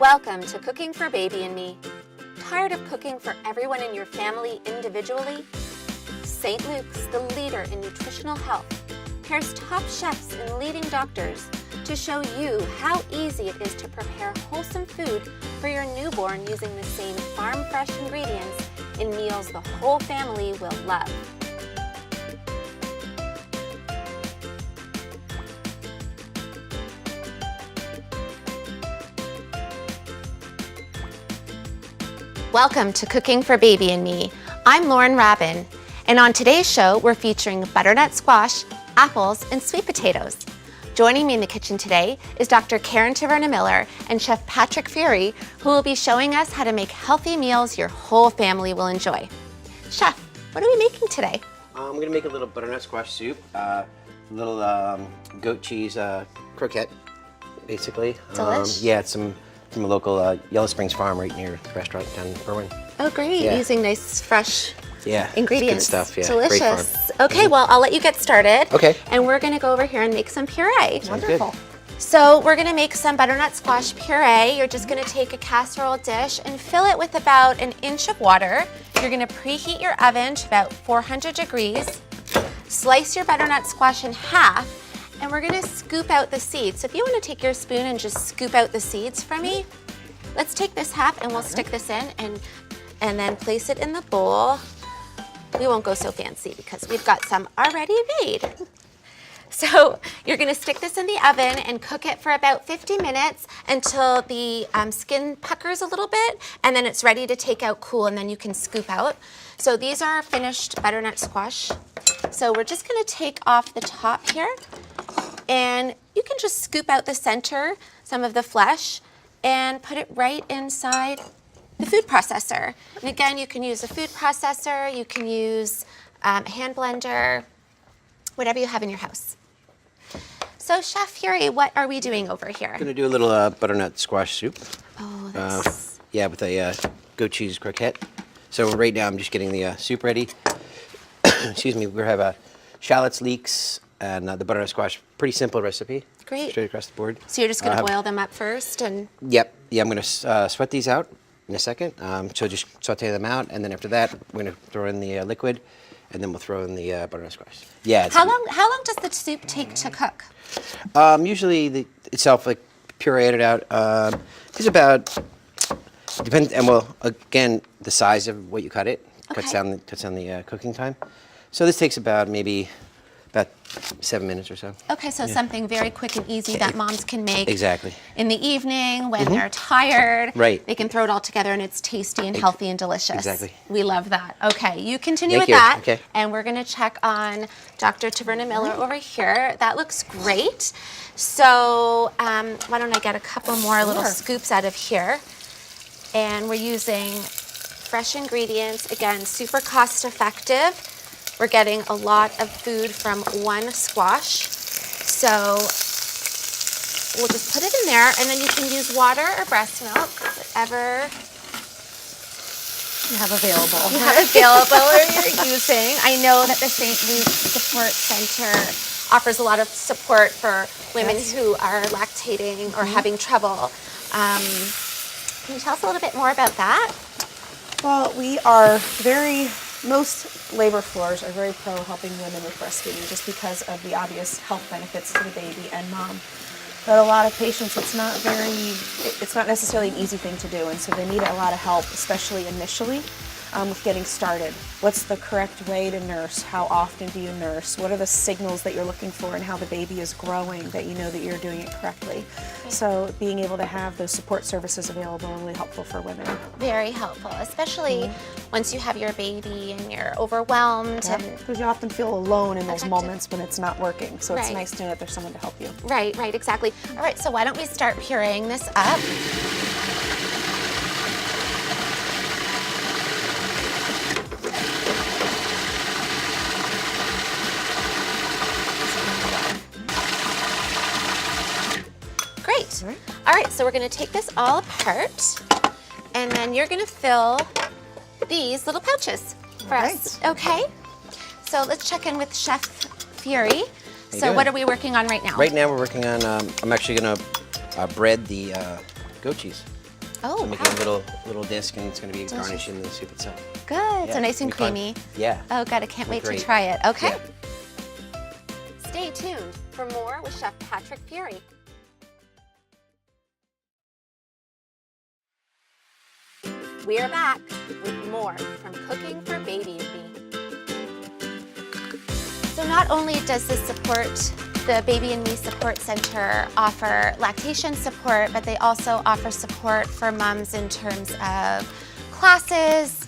Welcome to Cooking for Baby and Me. Tired of cooking for everyone in your family individually? St. Luke's, the leader in nutritional health, pairs top chefs and leading doctors to show you how easy it is to prepare wholesome food for your newborn using the same farm-fresh ingredients in meals the whole family will love. Welcome to Cooking for Baby and Me. I'm Lauren Rabin, and on today's show, we're featuring butternut squash, apples, and sweet potatoes. Joining me in the kitchen today is Dr. Karen Taverna-Miller and Chef Patrick Feury, who will be showing us how to make healthy meals your whole family will enjoy. Chef, what are we making today? I'm going to make a little butternut squash soup, a little goat cheese croquette, basically. Delish. Yeah, it's from a local Yellow Springs farm right near the restaurant down in Feury. Oh, great. Yeah. Using nice, fresh Yeah, ingredients. good stuff. Yeah, Delicious. Great farm. Okay, well, I'll let you get started. Okay. And we're going to go over here and make some puree. Wonderful. So we're going to make some butternut squash puree. You're just going to take a casserole dish and fill it with about an inch of water. You're going to preheat your oven to about 400 degrees. Slice your butternut squash in half, and we're going to scoop out the seeds. So if you want to take your spoon and just scoop out the seeds for me, let's take this half and we'll stick this in and then place it in the bowl. We won't go so fancy because we've got some already made. So you're going to stick this in the oven and cook it for about 50 minutes until the skin puckers a little bit, and then it's ready to take out cool, and then you can scoop out. So these are finished butternut squash. So we're just going to take off the top here, and you can just scoop out the center, some of the flesh, and put it right inside the food processor. And again, you can use a food processor, you can use a hand blender, whatever you have in your house. So Chef Feury, what are we doing over here? I'm going to do a little butternut squash soup. Oh, that's... Yeah, with a goat cheese croquette. So right now I'm just getting the soup ready. Excuse me, we have shallots, leeks, and the butternut squash. Pretty simple recipe. Great. Straight across the board. So you're just going to boil them up first? And Yep. Yeah, I'm going to sweat these out in a second. So just saute them out, and then after that, we're going to throw in the liquid, and then we'll throw in the butternut squash. Yeah. How long does the soup take to cook? Usually itself, like pureed it out, is about, depends, and well, again, the size of what you cut it cuts down the cooking time. So this takes about 7 minutes or so. Okay, so something very quick and easy that moms can make. Exactly. In the evening when they're tired. Right. They can throw it all together and it's tasty and healthy and delicious. Exactly. We love that. Okay, you continue Thank with you. that. Okay. And we're gonna check on Dr. Taverna-Miller over here. That looks great. So why don't I get a couple more little scoops out of here. And we're using fresh ingredients. Again, super cost effective. We're getting a lot of food from one squash. So we'll just put it in there, and then you can use water or breast milk, whatever you have available. you have available or you're using. I know that the St. Luke's Support Center offers a lot of support for women who are lactating or having trouble. Can you tell us a little bit more about that? Well, most labor floors are very pro helping women with breastfeeding just because of the obvious health benefits to the baby and mom. But a lot of patients, it's not necessarily an easy thing to do, and so they need a lot of help, especially initially, with getting started. What's the correct way to nurse? How often do you nurse? What are the signals that you're looking for and how the baby is growing that you know that you're doing it correctly? So being able to have those support services available are really helpful for women. Very helpful, especially once you have your baby and you're overwhelmed. Because you often feel alone in those moments when it's not working. So it's Right. nice to know that there's someone to help you. Right, exactly. All right, so why don't we start pureeing this up? Great. All right, so we're going to take this all apart, and then you're going to fill these little pouches for us. Okay? So let's check in with Chef Feury. So what are we working on right now? Right now we're working on, I'm actually going to bread the goat cheese. Oh, So I'm making a wow. little disc, and it's going to be Delicious. garnished in the soup itself. Good. Yeah, So nice and it'll be fun. creamy. Yeah. Oh, God, I can't wait to Great. try it. Okay. Yeah. Stay tuned for more with Chef Patrick Feury. We are back with more from Cooking for Baby and Me. So not only does the Baby and Me Support Center offer lactation support, but they also offer support for moms in terms of classes,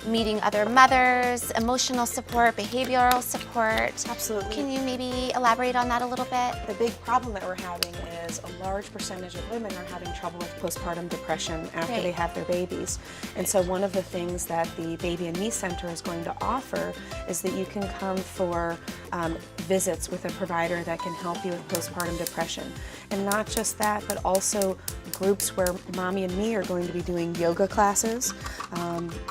meeting other mothers, emotional support, behavioral support. Absolutely. Can you maybe elaborate on that a little bit? The big problem that we're having is a large percentage of women are having trouble with postpartum depression after Right. they have their babies. And so one of the things that the Baby and Me Center is going to offer is that you can come for visits with a provider that can help you with postpartum depression. And not just that, but also groups where Mommy and Me are going to be doing yoga classes,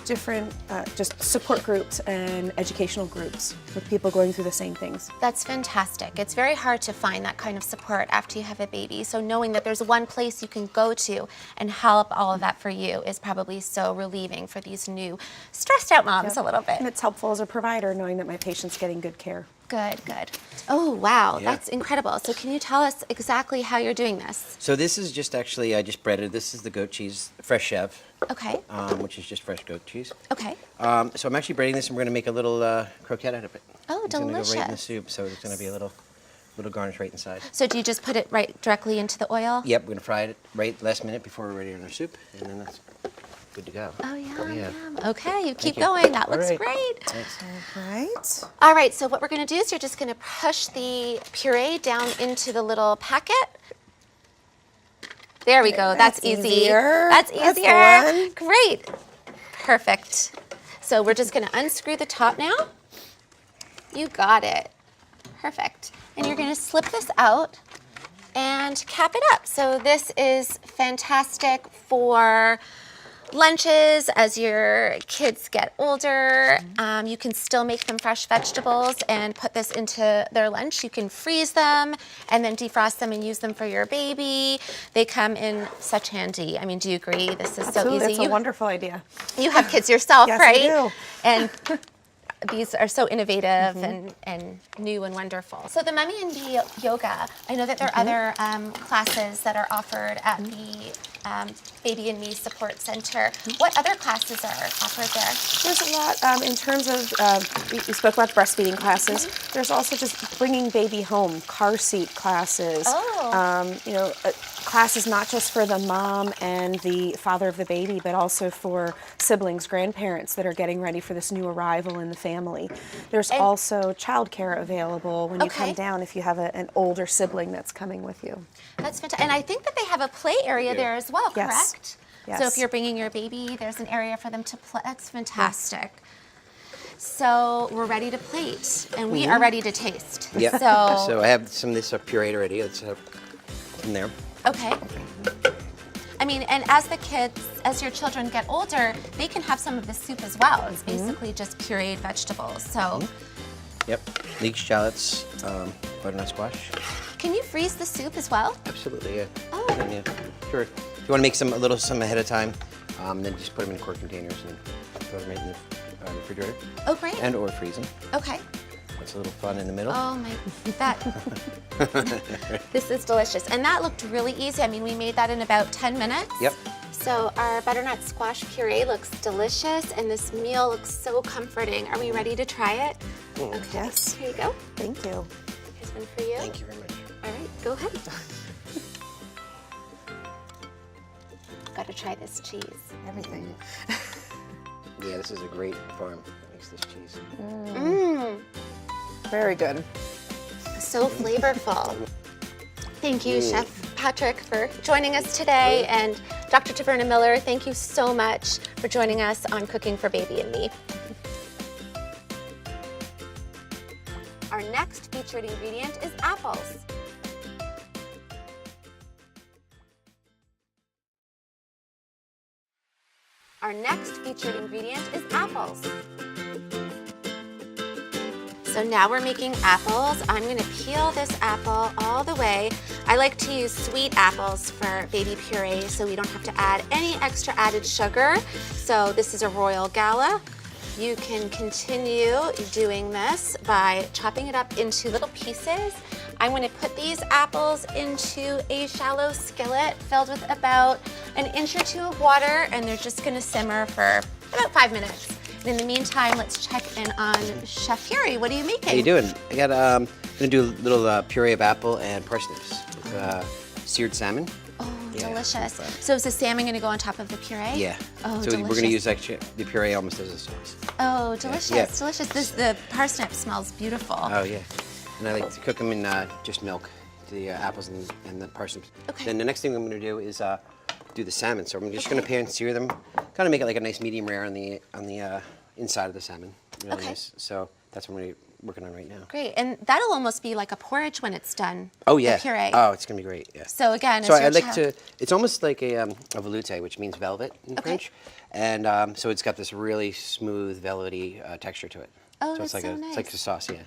different just support groups and educational groups with people going through the same things. That's fantastic. It's very hard to find that kind of support after you have a baby. So knowing that there's one place you can go to and help all of that for you is probably so relieving for these new stressed out moms a little bit. And it's helpful as a provider knowing that my patient's getting good care. Good, good. Oh, wow, Yeah. that's incredible. So can you tell us exactly how you're doing this? So this is just actually, I just breaded. This is the goat cheese, fresh chef, Okay, which is just fresh goat cheese. okay. So I'm actually breading this, and we're going to make a little croquette out of it. Oh, It's going to go right in the delicious. soup, so it's going to be a little garnish right inside. So do you just put it right directly into the oil? Yep, we're going to fry it right last minute before we're ready on our soup, and then that's good to go. Oh, yum, Yeah. yum. Okay, you keep you. going. That All looks right. great. Thanks. Right. All right, so what we're gonna do is you're just gonna push the puree down into the little packet. There we go, that's easy. easier. That's That's the easier. one. Great, perfect. So we're just gonna unscrew the top now. You got it, perfect. And you're gonna slip this out and cap it up. So this is fantastic for lunches as your kids get older. You can still make them fresh vegetables and put this into their lunch. You can freeze them and then defrost them and use them for your baby. They come in such handy. I mean, do you agree? This is Absolutely, so it's easy. a wonderful idea. You have kids yourself, Yes, I right? do. And these are so innovative and new and wonderful. So the Mommy and Me yoga, I know that there are other classes that are offered at the Baby and Me Support Center. What other classes are offered there? There's a lot in terms of, we spoke about breastfeeding classes. There's also just bringing baby home, car seat classes. Oh. Classes not just for the mom and the father of the baby, but also for siblings, grandparents that are getting ready for this new arrival in the family. There's also childcare available when you Okay. come down if you have an older sibling that's coming with you. That's fantastic. And I think that they have a play area there as well, Yes. correct? Yes. So if you're bringing your baby, there's an area for them to play. That's fantastic. So we're ready to plate, and we are ready to taste. Yep. So, So I have some of this pureed already. Let's have in there. okay. I mean, and as your children get older, they can have some of this soup as well. It's basically just pureed vegetables. So, Yep. Leek shallots, butternut squash. can you freeze the soup as well? Absolutely, yeah. Oh. And, yeah. Sure. If you want to make some ahead of time, then just put them in quart containers and throw them right in the refrigerator. Oh, great. And or freeze them. Okay. That's a little fun in the middle. Oh my, this is delicious. And that looked really easy. I mean, we made that in about 10 minutes. Yep. So our butternut squash puree looks delicious, and this meal looks so comforting. Are we ready to try it? Okay. Yes. Here you go. Thank you. Here's one for you. Thank you very much. All right, go ahead. Got to try this cheese. Everything. Yeah, this is a great farm. Makes this cheese. Mmm, Very good. so flavorful. Thank you, Chef Patrick, for joining us today, and Dr. Taverna Miller, thank you so much for joining us on Cooking for Baby and Me. Our next featured ingredient is apples. Our next featured ingredient is apples. So now we're making apples. I'm gonna peel this apple all the way. I like to use sweet apples for baby puree so we don't have to add any extra added sugar. So this is a Royal Gala. You can continue doing this by chopping it up into little pieces. I'm gonna put these apples into a shallow skillet filled with about an inch or two of water, and they're just gonna simmer for about 5 minutes. And in the meantime, let's check in on Chef Feury. What are you making? How you doing? I got I'm gonna do a little puree of apple and parsnips with seared salmon. Oh, Yeah. delicious. So is the salmon gonna go on top of the puree? Yeah. Oh, so delicious. we're gonna use actually the puree almost as a sauce. Oh, delicious, Yeah. delicious. The parsnip smells beautiful. Oh yeah. And I like to cook them in just milk, the apples and the parsnips. Okay. Then the next thing I'm gonna do is do the salmon. So I'm just gonna pan sear them, kind of make it like a nice medium rare on the inside of the salmon. Really Okay. nice. So that's what we're working on right now. Great, and that'll almost be like a porridge when it's done. Oh yeah. The puree. Oh, it's gonna be great. Yeah. So again, So as your I like child- to. It's almost like a veloute, which means velvet in French, and so it's got this really smooth, velvety texture to it. Oh, so it's that's like so it's like nice. a sauce, yeah.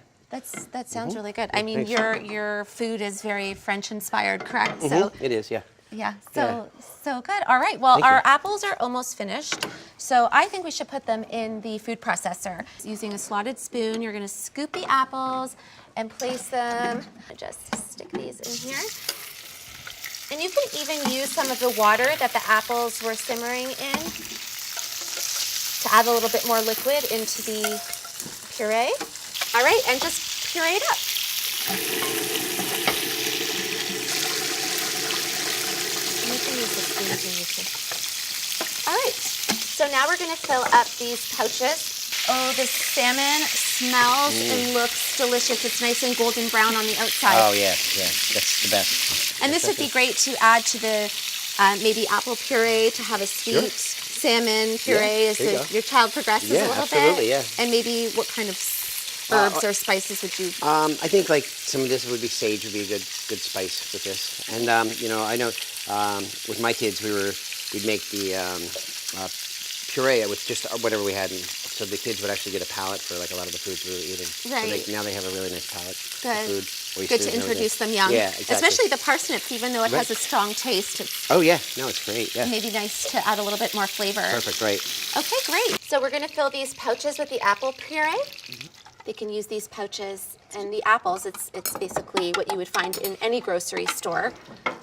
That sounds really good. I mean, Thanks. your food is very French inspired, correct? So It is, yeah. yeah, so good. All right, well, Thank our you. apples are almost finished, so I think we should put them in the food processor. Using a slotted spoon, you're gonna scoop the apples and place them, just stick these in here. And you can even use some of the water that the apples were simmering in to add a little bit more liquid into the puree. All right, and just puree it up. You can use the spoon if you need to. All right, so now we're gonna fill up these pouches. Oh, the salmon smells and looks delicious. It's nice and golden brown on the outside. Oh yeah, that's the best. And this would be great to add to the maybe apple puree to have a sweet salmon puree as there you go. your child progresses Yeah, a little absolutely, bit. yeah. And maybe what kind of herbs or spices would you? I think like some of this would be sage would be a good spice with this. And you know, I know with my kids we'd make the puree with just whatever we had, and so the kids would actually get a palate for like a lot of the foods we were eating. Right. So now they have a really nice palate. Good. For food, Good oysters to and introduce them everything. young. Yeah, exactly. Especially the parsnips, even though it has Right. a strong taste. It's Oh yeah, no, it's great. Yeah. maybe nice to add a little bit more flavor. Perfect. Right. Okay, great. So we're gonna fill these pouches with the apple puree. They can use these pouches and the apples. It's basically what you would find in any grocery store,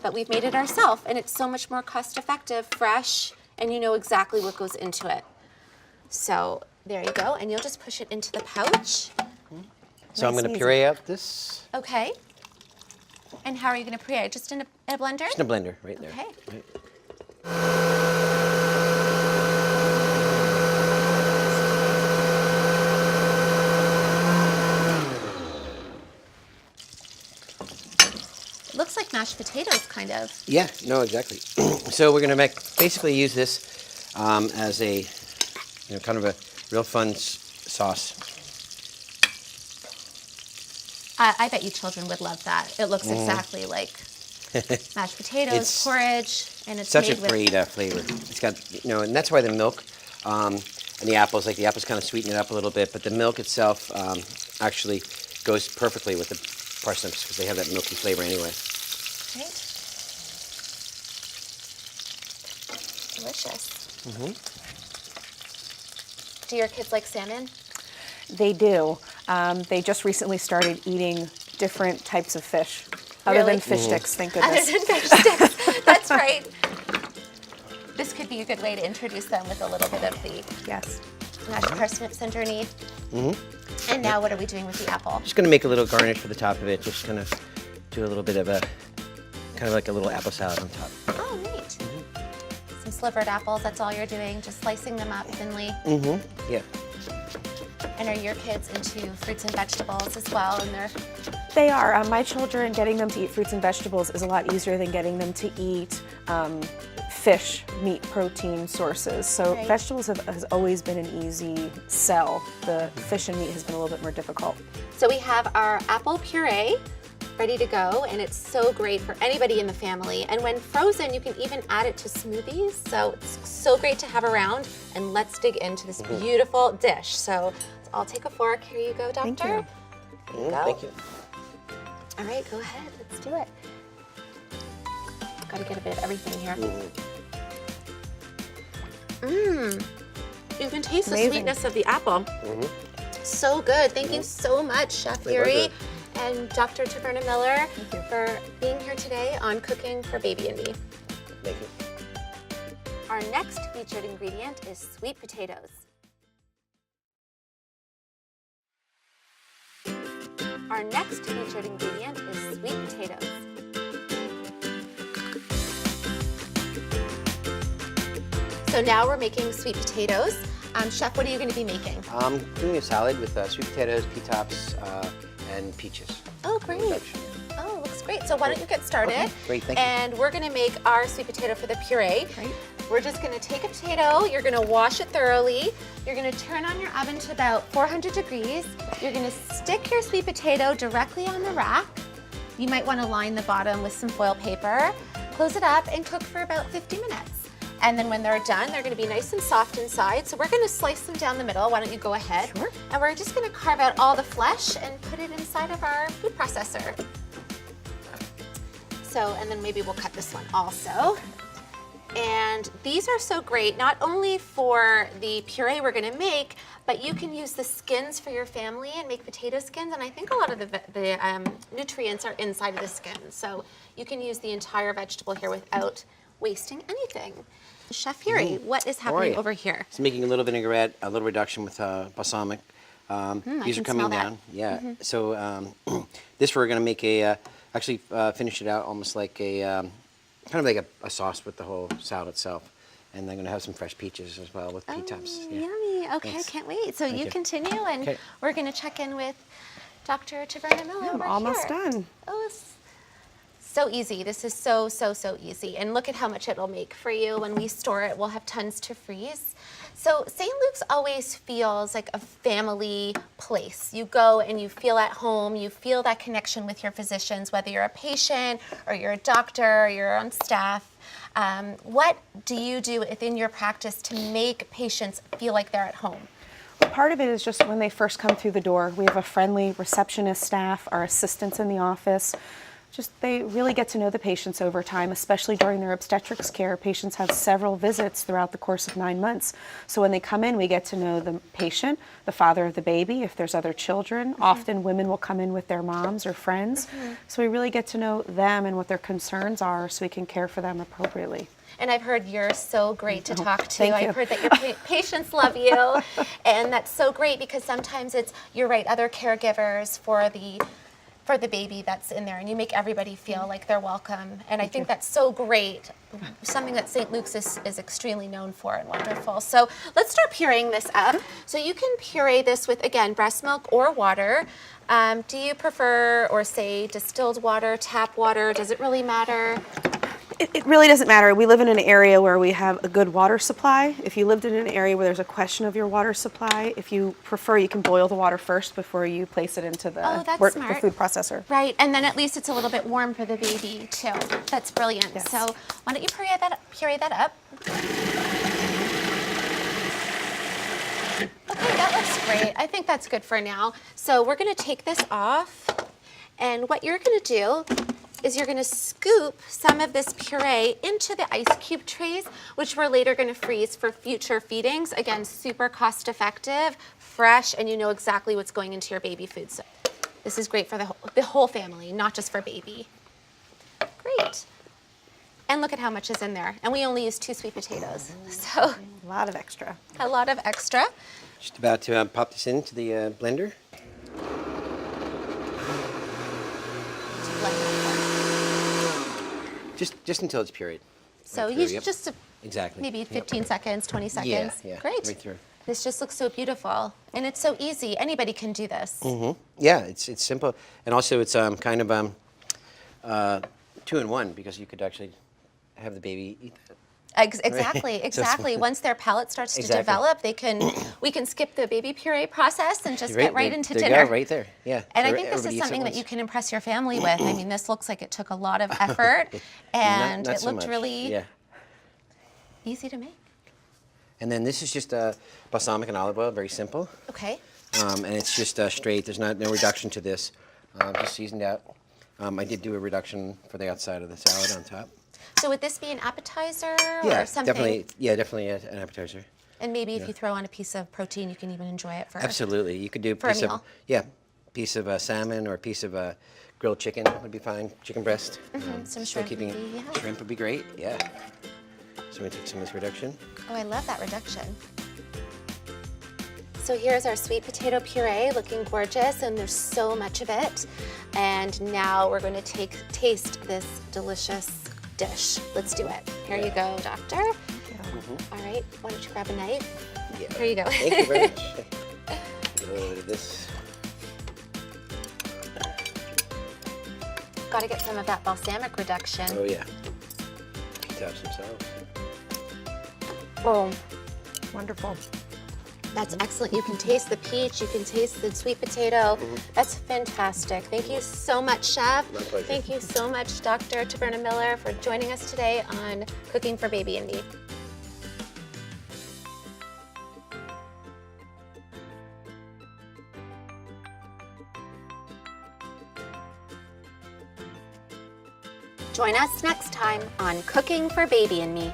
but we've made it ourselves, and it's so much more cost effective, fresh, and you know exactly what goes into it. So there you go, and you'll just push it into the pouch. So I'm Nice going to and puree up this Okay. And how are you gonna puree? Just in a blender? just in a blender right there. Okay. Right. It looks like mashed potatoes, kind of. Yeah, no, exactly. So we're going to basically use this as a, kind of a real fun sauce. I bet you children would love that. It looks exactly like mashed potatoes, It's porridge, and it's Such made a with great flavor. It's got, and that's why the milk and the apples, like the apples kind of sweeten it up a little bit, but the milk itself actually goes perfectly with the parsnips because they have that milky flavor anyway. Right. Delicious. Do your kids like salmon? They do. They just recently started eating different types of fish, other Really? than fish sticks, thank Other goodness. than fish sticks. That's right. This could be a good way to introduce them with a little bit of the Yes. mashed parsnips underneath. And now what are we doing with the apple? Just going to make a little garnish for the top of it, just kind of do a little bit of kind of like a little apple salad on top. Oh, neat. Some slivered apples, that's all you're doing, just slicing them up thinly. Yeah. And are your kids into fruits and vegetables as well? And they're They are. My children, getting them to eat fruits and vegetables is a lot easier than getting them to eat fish, meat, protein sources. So Right. vegetables has always been an easy sell. The fish and meat has been a little bit more difficult. So we have our apple puree ready to go, and it's so great for anybody in the family. And when frozen, you can even add it to smoothies. So it's so great to have around. And let's dig into this beautiful dish. So I'll take a fork. Here you go, Doctor. Thank you. There you go. Thank you. All right, go ahead. Let's do it. Got to get a bit of everything here. You can taste the sweetness of the apple. So good. Thank you so much, Chef Feury and Dr. Taverna Miller for being here today on Cooking for Baby and Me. Thank you. Our next featured ingredient is sweet potatoes. Our next featured ingredient is sweet potatoes. So now we're making sweet potatoes. Chef, what are you going to be making? I'm doing a salad with sweet potatoes, pea tops, and peaches. Oh, great. Oh, looks great. So why don't you get started? Okay, great, thank you. And we're going to make our sweet potato for the puree. Right. We're just going to take a potato, you're going to wash it thoroughly, you're going to turn on your oven to about 400 degrees, you're going to stick your sweet potato directly on the rack. You might want to line the bottom with some foil paper, close it up, and cook for about 50 minutes. And then when they're done, they're going to be nice and soft inside. So we're going to slice them down the middle. Why don't you go ahead? Sure. And we're just going to carve out all the flesh and put it inside of our food processor. So, and then maybe we'll cut this one also. And these are so great, not only for the puree we're going to make, but you can use the skins for your family and make potato skins. And I think a lot of the nutrients are inside of the skin. So you can use the entire vegetable here without wasting anything. Chef Feury, what is happening over here? It's making a little vinaigrette, a little reduction with balsamic. These are coming down. Yeah. So this we're going to make a, actually finish it out almost like a, kind of like a sauce with the whole salad itself. And I'm going to have some fresh peaches as well with pea tops. Yeah. Yummy. Okay, Thanks. I can't wait. So you you. continue, and we're going to check in with Dr. Taverna Miller. I'm over almost here. done. Oh, it's so easy. This is so easy. And look at how much it'll make for you. When we store it, we'll have tons to freeze. So St. Luke's always feels like a family place. You go and you feel at home. You feel that connection with your physicians, whether you're a patient or you're a doctor or you're on staff. What do you do within your practice to make patients feel like they're at home? Part of it is just when they first come through the door. We have a friendly receptionist staff, our assistants in the office. Just they really get to know the patients over time, especially during their obstetrics care. Patients have several visits throughout the course of 9 months. So when they come in, we get to know the patient, the father of the baby, if there's other children. Often women will come in with their moms or friends. So we really get to know them and what their concerns are so we can care for them appropriately. And I've heard you're so great to talk to. Thank you. I've heard that your patients love you. And that's so great because sometimes it's, you're right, other caregivers for the baby that's in there, and you make everybody feel like they're welcome. And I think that's so great, something that St. Luke's is extremely known for and wonderful. So let's start pureeing this up. So you can puree this with, again, breast milk or water. Do you prefer, or say, distilled water, tap water? Does it really matter? It really doesn't matter. We live in an area where we have a good water supply. If you lived in an area where there's a question of your water supply, if you prefer, you can boil the water first before you place it into the, that's the smart. food processor. Right, and then at least it's a little bit warm for the baby too. That's brilliant. Yes. So why don't you puree that up? Okay, that looks great. I think that's good for now. So we're going to take this off, and what you're going to do is you're going to scoop some of this puree into the ice cube trays, which we're later going to freeze for future feedings. Again, super cost effective, fresh, and you know exactly what's going into your baby food. So this is great for the whole family, not just for baby. Great. And look at how much is in there. And we only use 2 sweet potatoes. So A lot of extra. a lot of extra. Just about to pop this into the blender. Just until it's pureed. So Right you through, yep. just Exactly. maybe 15 seconds, 20 seconds. Yeah, Great. right through. This just looks so beautiful, and it's so easy. Anybody can do this. Yeah, it's simple, and also it's kind of 2-in-1 because you could actually have the baby eat that. Exactly, So exactly. Once their palate starts to Exactly. develop, we can skip the baby puree process and just get right into there dinner. You go, right there. Yeah. And I So think this everybody is eats at something that once. you can impress your family with. I mean, this looks like it took a lot of effort, and Not it so looked much. really easy to make. And then this is just balsamic and olive oil, very simple. Okay. and it's just straight. There's no reduction to this. Just seasoned out. I did do a reduction for the outside of the salad on top. So would this be an appetizer Yeah, or something? definitely an appetizer. And maybe if you throw on a piece of protein, you can even enjoy it for Absolutely, you could do a for a piece of meal. piece of salmon or a piece of grilled chicken would be fine. Chicken breast. Some Still shrimp. keeping Maybe, yeah. shrimp would be great. Yeah. So we take some of this reduction. Oh, I love that reduction. So here's our sweet potato puree, looking gorgeous, and there's so much of it. And now we're going to taste this delicious dish. Let's do it. Here you go, doctor. All right, why don't you grab a knife? Yeah. Here you go. Thank you very much. Get a little bit of this. Got to get some of that balsamic reduction. Oh yeah. Tap some salt. Oh, Wonderful. that's excellent. You can taste the peach, you can taste the sweet potato. That's fantastic. Thank you so much, Chef. My pleasure. Thank you so much, Dr. Taberna Miller, for joining us today on Cooking for Baby and Me. Join us next time on Cooking for Baby and Me.